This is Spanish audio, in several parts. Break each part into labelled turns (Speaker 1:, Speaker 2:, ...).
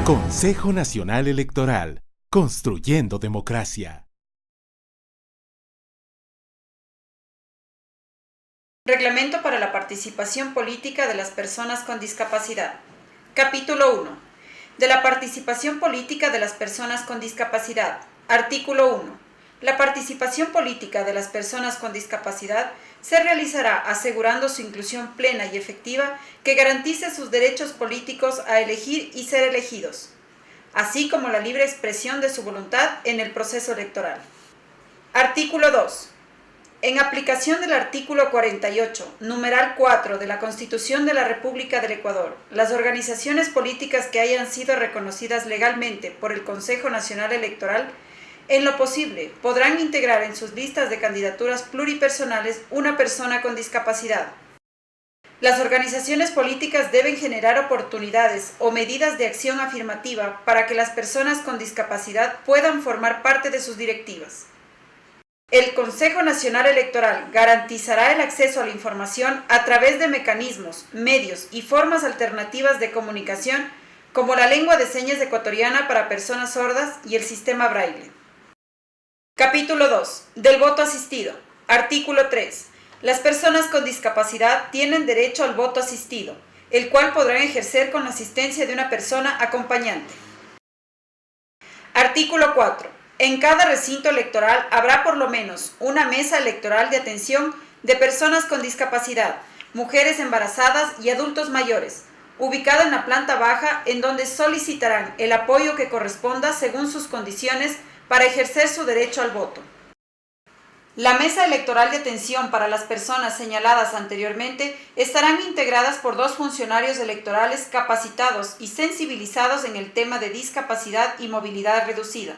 Speaker 1: Consejo Nacional Electoral, construyendo democracia.
Speaker 2: Reglamento para la participación política de las personas con discapacidad. Capítulo 1. De la participación política de las personas con discapacidad. Artículo 1. La participación política de las personas con discapacidad se realizará asegurando su inclusión plena y efectiva que garantice sus derechos políticos a elegir y ser elegidos, así como la libre expresión de su voluntad en el proceso electoral. Artículo 2. En aplicación del artículo 48, numeral 4 de la Constitución de la República del Ecuador, las organizaciones políticas que hayan sido reconocidas legalmente por el Consejo Nacional Electoral, en lo posible, podrán integrar en sus listas de candidaturas pluripersonales una persona con discapacidad. Las organizaciones políticas deben generar oportunidades o medidas de acción afirmativa para que las personas con discapacidad puedan formar parte de sus directivas. El Consejo Nacional Electoral garantizará el acceso a la información a través de mecanismos, medios y formas alternativas de comunicación como la lengua de señas ecuatoriana para personas sordas y el sistema braille. Capítulo 2. Del voto asistido. Artículo 3. Las personas con discapacidad tienen derecho al voto asistido, el cual podrán ejercer con la asistencia de una persona acompañante. Artículo 4. En cada recinto electoral habrá por lo menos una mesa electoral de atención de personas con discapacidad, mujeres embarazadas y adultos mayores, ubicada en la planta baja, en donde solicitarán el apoyo que corresponda según sus condiciones para ejercer su derecho al voto. La mesa electoral de atención para las personas señaladas anteriormente estarán integradas por 2 funcionarios electorales capacitados y sensibilizados en el tema de discapacidad y movilidad reducida,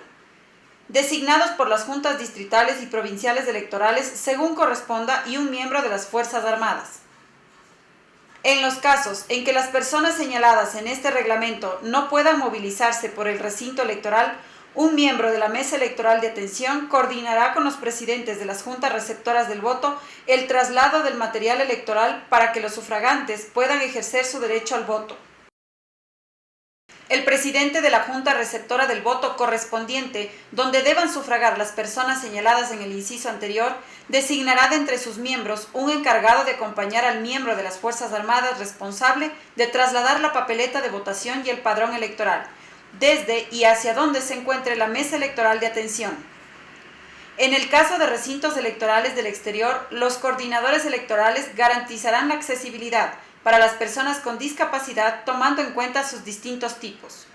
Speaker 2: designados por las juntas distritales y provinciales electorales según corresponda, y un miembro de las Fuerzas Armadas. En los casos en que las personas señaladas en este reglamento no puedan movilizarse por el recinto electoral, un miembro de la mesa electoral de atención coordinará con los presidentes de las juntas receptoras del voto el traslado del material electoral para que los sufragantes puedan ejercer su derecho al voto. El presidente de la junta receptora del voto correspondiente, donde deban sufragar las personas señaladas en el inciso anterior, designará de entre sus miembros un encargado de acompañar al miembro de las Fuerzas Armadas responsable de trasladar la papeleta de votación y el padrón electoral, desde y hacia donde se encuentre la mesa electoral de atención. En el caso de recintos electorales del exterior, los coordinadores electorales garantizarán la accesibilidad para las personas con discapacidad tomando en cuenta sus distintos tipos.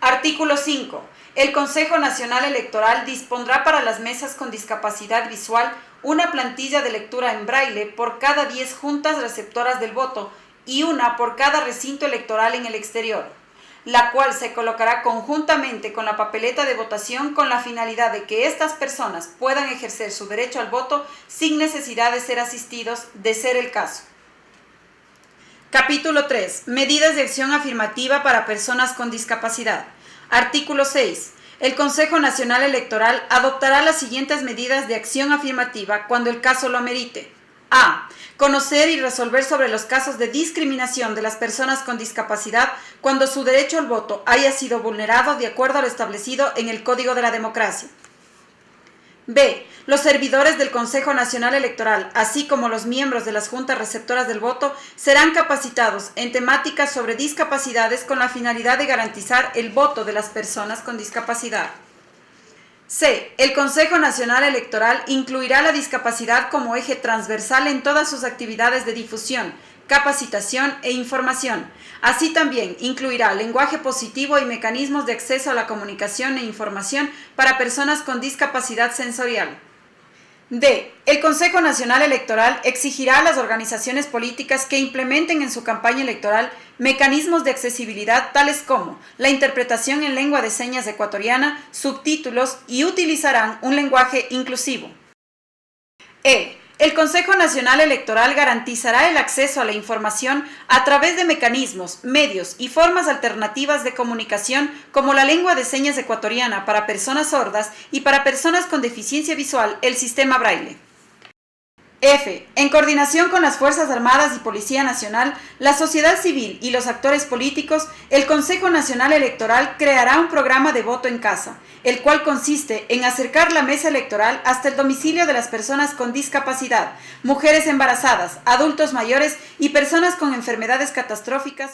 Speaker 2: Artículo 5. El Consejo Nacional Electoral dispondrá para las mesas con discapacidad visual una plantilla de lectura en braille por cada 10 juntas receptoras del voto y una por cada recinto electoral en el exterior, la cual se colocará conjuntamente con la papeleta de votación con la finalidad de que estas personas puedan ejercer su derecho al voto sin necesidad de ser asistidos, de ser el caso. Capítulo 3. Medidas de acción afirmativa para personas con discapacidad. Artículo 6. El Consejo Nacional Electoral adoptará las siguientes medidas de acción afirmativa cuando el caso lo amerite. A. Conocer y resolver sobre los casos de discriminación de las personas con discapacidad cuando su derecho al voto haya sido vulnerado de acuerdo a lo establecido en el Código de la Democracia. B. Los servidores del Consejo Nacional Electoral, así como los miembros de las juntas receptoras del voto, serán capacitados en temáticas sobre discapacidades con la finalidad de garantizar el voto de las personas con discapacidad. C. El Consejo Nacional Electoral incluirá la discapacidad como eje transversal en todas sus actividades de difusión, capacitación e información. Así también incluirá lenguaje positivo y mecanismos de acceso a la comunicación e información para personas con discapacidad sensorial. D. El Consejo Nacional Electoral exigirá a las organizaciones políticas que implementen en su campaña electoral mecanismos de accesibilidad tales como la interpretación en lengua de señas ecuatoriana, subtítulos, y utilizarán un lenguaje inclusivo. E. El Consejo Nacional Electoral garantizará el acceso a la información a través de mecanismos, medios y formas alternativas de comunicación como la lengua de señas ecuatoriana para personas sordas y para personas con deficiencia visual, el sistema braille. F. En coordinación con las Fuerzas Armadas y Policía Nacional, la sociedad civil y los actores políticos, el Consejo Nacional Electoral creará un programa de voto en casa, el cual consiste en acercar la mesa electoral hasta el domicilio de las personas con discapacidad, mujeres embarazadas, adultos mayores y personas con enfermedades catastróficas.